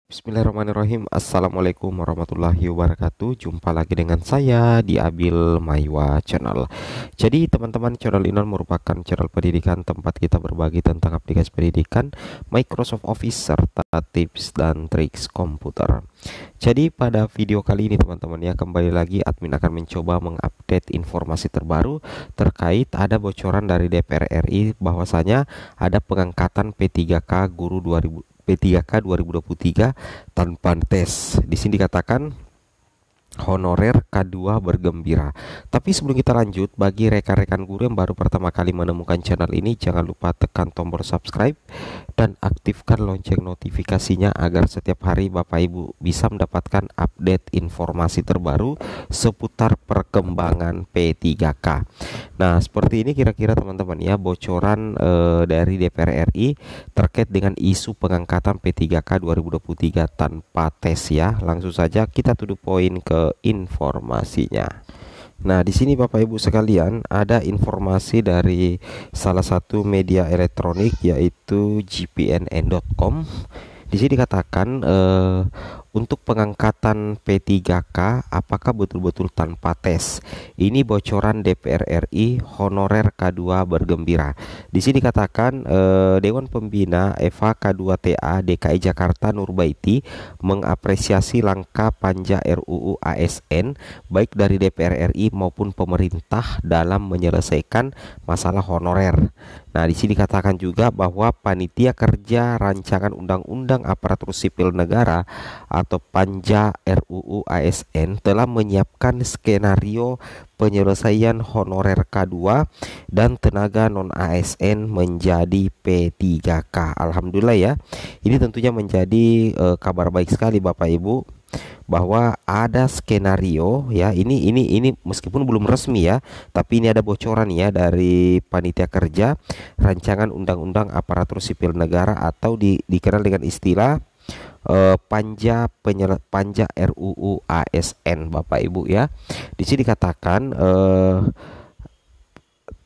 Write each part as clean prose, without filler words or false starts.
Bismillahirrahmanirrahim. Assalamualaikum warahmatullahi wabarakatuh. Jumpa lagi dengan saya di Abil Maiwa Channel. Jadi teman-teman, channel ini merupakan channel pendidikan tempat kita berbagi tentang aplikasi pendidikan, Microsoft Office, serta tips dan triks komputer. Jadi pada video kali ini teman-teman ya, kembali lagi admin akan mencoba mengupdate informasi terbaru terkait ada bocoran dari DPR RI bahwasanya ada pengangkatan P3K guru 2000 P3K 2023 tanpa tes. Di sini dikatakan honorer K2 bergembira. Tapi sebelum kita lanjut, bagi rekan-rekan guru yang baru pertama kali menemukan channel ini, jangan lupa tekan tombol subscribe dan aktifkan lonceng notifikasinya agar setiap hari Bapak Ibu bisa mendapatkan update informasi terbaru seputar perkembangan P3K. Nah, seperti ini kira-kira teman-teman ya, bocoran dari DPR RI terkait dengan isu pengangkatan P3K 2023 tanpa tes ya. Langsung saja kita to the point ke informasinya. Nah, di sini Bapak Ibu sekalian ada informasi dari salah satu media elektronik yaitu gpnn.com. Di sini dikatakan untuk pengangkatan P3K apakah betul-betul tanpa tes? Ini bocoran DPR RI, honorer K2 bergembira. Di sini dikatakan Dewan Pembina Eva K2TA DKI Jakarta Nurbaiti mengapresiasi langkah panja RUU ASN baik dari DPR RI maupun pemerintah dalam menyelesaikan masalah honorer. Nah, di sini dikatakan juga bahwa Panitia Kerja Rancangan Undang-Undang Aparatur Sipil Negara atau Panja RUU ASN telah menyiapkan skenario penyelesaian honorer K2 dan tenaga non-ASN menjadi P3K. Alhamdulillah ya. Ini tentunya menjadi kabar baik sekali Bapak Ibu, bahwa ada skenario ya, ini meskipun belum resmi ya, tapi ini ada bocoran ya dari Panitia Kerja Rancangan Undang-Undang Aparatur Sipil Negara atau dikenal dengan istilah Panja RUU ASN Bapak Ibu ya. Di sini dikatakan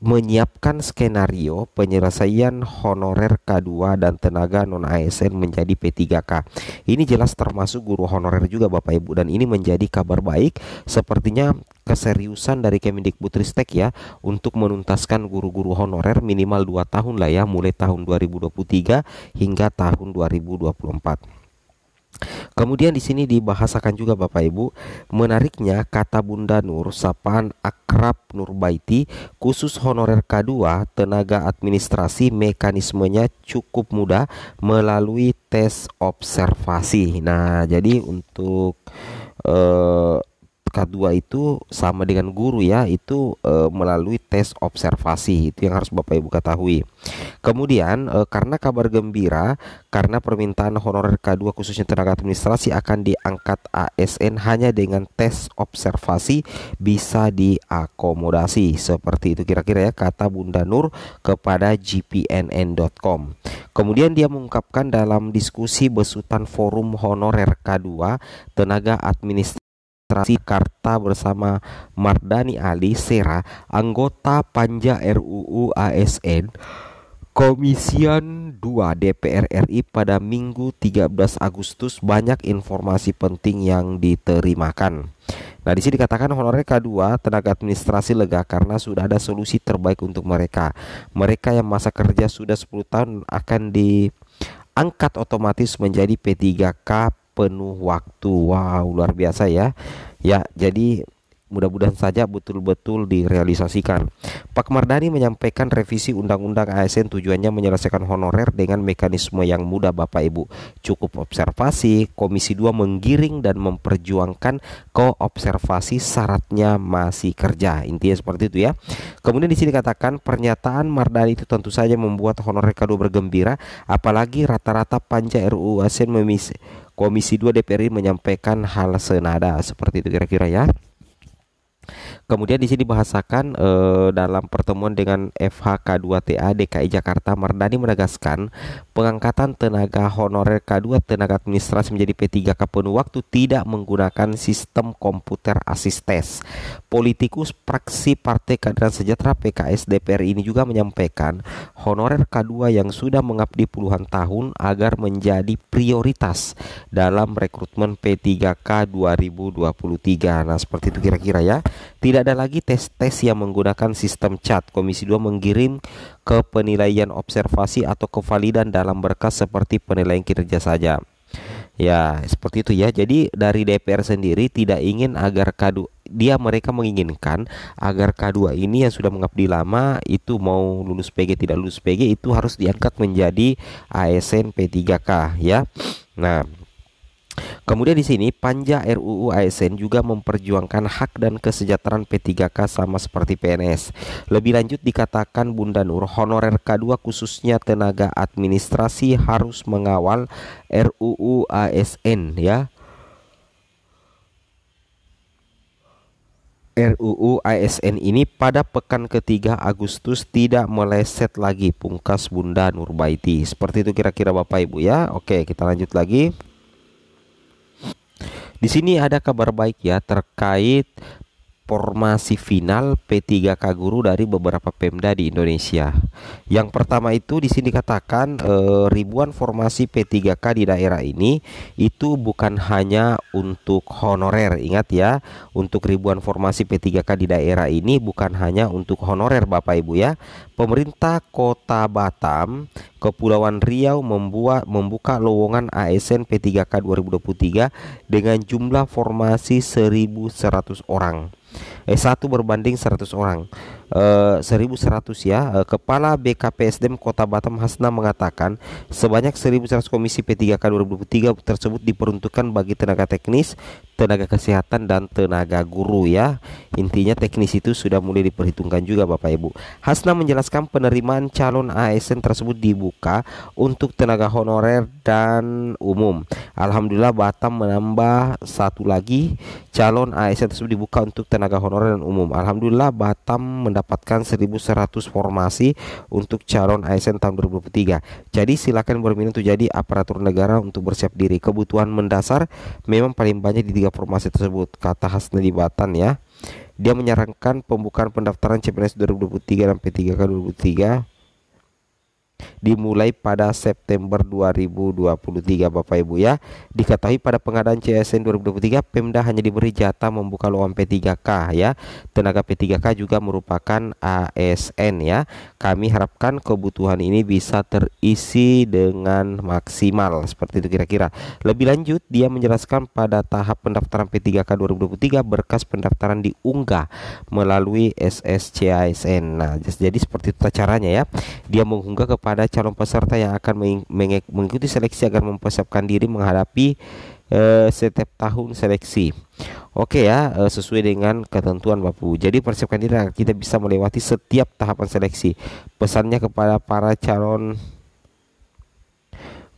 menyiapkan skenario penyelesaian honorer K2 dan tenaga non-ASN menjadi P3K. Ini jelas termasuk guru honorer juga Bapak Ibu, dan ini menjadi kabar baik. Sepertinya keseriusan dari Kemendikbudristek ya untuk menuntaskan guru-guru honorer minimal 2 tahun lah ya, mulai tahun 2023 hingga tahun 2024. Kemudian di sini dibahasakan juga Bapak Ibu, menariknya kata Bunda Nur, sapaan akrab Nurbaiti, khusus honorer K2 tenaga administrasi mekanismenya cukup mudah melalui tes observasi. Nah, jadi untuk K2 itu sama dengan guru ya, itu melalui tes observasi. Itu yang harus Bapak Ibu ketahui. Kemudian karena kabar gembira, karena permintaan honorer K2 khususnya tenaga administrasi akan diangkat ASN hanya dengan tes observasi bisa diakomodasi. Seperti itu kira-kira ya kata Bunda Nur kepada gpnn.com. Kemudian dia mengungkapkan dalam diskusi besutan forum honorer K2 tenaga administrasi Jakarta bersama Mardani Ali Sera, anggota Panja RUU ASN Komisian 2 DPR RI pada Minggu 13 Agustus, banyak informasi penting yang diterimakan. Nah, di sini dikatakan honorer K2 tenaga administrasi lega karena sudah ada solusi terbaik untuk mereka. Mereka yang masa kerja sudah 10 tahun akan diangkat otomatis menjadi P3K penuh waktu. Wow, luar biasa ya. Ya, jadi mudah-mudahan saja betul-betul direalisasikan. Pak Mardani menyampaikan revisi Undang-Undang ASN tujuannya menyelesaikan honorer dengan mekanisme yang mudah Bapak Ibu. Cukup observasi, Komisi 2 menggiring dan memperjuangkan koobservasi, syaratnya masih kerja. Intinya seperti itu ya. Kemudian di sini katakan pernyataan Mardani itu tentu saja membuat honorer K2 bergembira, apalagi rata-rata Panja RUU ASN Komisi 2 DPR RI menyampaikan hal senada. Seperti itu kira-kira ya. Kemudian di sini dibahasakan dalam pertemuan dengan FHK2TA DKI Jakarta, Mardani menegaskan pengangkatan tenaga honorer K2 tenaga administrasi menjadi P3K penuh waktu tidak menggunakan sistem komputer asistes. Politikus fraksi Partai Keadilan Sejahtera PKS DPR ini juga menyampaikan honorer K2 yang sudah mengabdi puluhan tahun agar menjadi prioritas dalam rekrutmen P3K 2023. Nah, seperti itu kira-kira ya. Tidak ada lagi tes-tes yang menggunakan sistem CHAT. Komisi 2 mengirim ke penilaian observasi atau kevalidan dalam berkas seperti penilaian kinerja saja. Ya, seperti itu ya. Jadi dari DPR sendiri tidak ingin agar K2, mereka menginginkan agar K2 ini yang sudah mengabdi lama itu mau lulus PG tidak lulus PG itu harus diangkat menjadi ASN P3K ya. Nah, kemudian di sini Panja RUU ASN juga memperjuangkan hak dan kesejahteraan P3K sama seperti PNS. Lebih lanjut dikatakan Bunda Nur, honorer K2 khususnya tenaga administrasi harus mengawal RUU ASN ya. RUU ASN ini pada pekan ketiga Agustus tidak meleset lagi, pungkas Bunda Nurbaiti. Seperti itu kira-kira Bapak Ibu ya. Oke, kita lanjut lagi. Di sini ada kabar baik ya terkait formasi final P3K guru dari beberapa Pemda di Indonesia. Yang pertama itu di sini dikatakan ribuan formasi P3K di daerah ini itu bukan hanya untuk honorer. Ingat ya, untuk ribuan formasi P3K di daerah ini bukan hanya untuk honorer Bapak Ibu ya. Pemerintah Kota Batam, Kepulauan Riau membuka lowongan ASN P3K 2023 dengan jumlah formasi 1.100 orang. 1 berbanding 100 orang, 1.100 ya. Kepala BKPSDM Kota Batam Hasna mengatakan sebanyak 1.100 komisi P3K 2023 tersebut diperuntukkan bagi tenaga teknis, tenaga kesehatan dan tenaga guru ya. Intinya teknis itu sudah mulai diperhitungkan juga Bapak Ibu. Hasna menjelaskan penerimaan calon ASN tersebut dibuka untuk tenaga honorer dan umum. Alhamdulillah Batam menambah satu lagi calon ASN tersebut dibuka untuk tenaga honorer dan umum. Alhamdulillah Batam mendapatkan 1.100 formasi untuk calon ASN tahun 2023. Jadi silakan berminat untuk jadi aparatur negara untuk bersiap diri. Kebutuhan mendasar memang paling banyak di 3 formasi tersebut, kata Hasna di Batam ya. Dia menyarankan pembukaan pendaftaran CPNS 2023 dan P3K 2023 dimulai pada September 2023 Bapak Ibu ya. Diketahui pada pengadaan CSN 2023 Pemda hanya diberi jatah membuka lowongan P3K ya. Tenaga P3K juga merupakan ASN ya. Kami harapkan kebutuhan ini bisa terisi dengan maksimal. Seperti itu kira-kira. Lebih lanjut dia menjelaskan pada tahap pendaftaran P3K 2023 berkas pendaftaran diunggah melalui SSCASN. Nah, jadi seperti itu caranya ya. Dia mengunggah kepada calon peserta yang akan mengikuti seleksi agar mempersiapkan diri menghadapi setiap tahun seleksi. Oke ya, sesuai dengan ketentuan Bapak Ibu. Jadi persiapkan diri agar kita bisa melewati setiap tahapan seleksi. Pesannya kepada para calon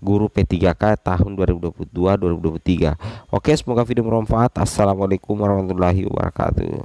guru P3K tahun 2022-2023. Oke, semoga video bermanfaat. Assalamualaikum warahmatullahi wabarakatuh.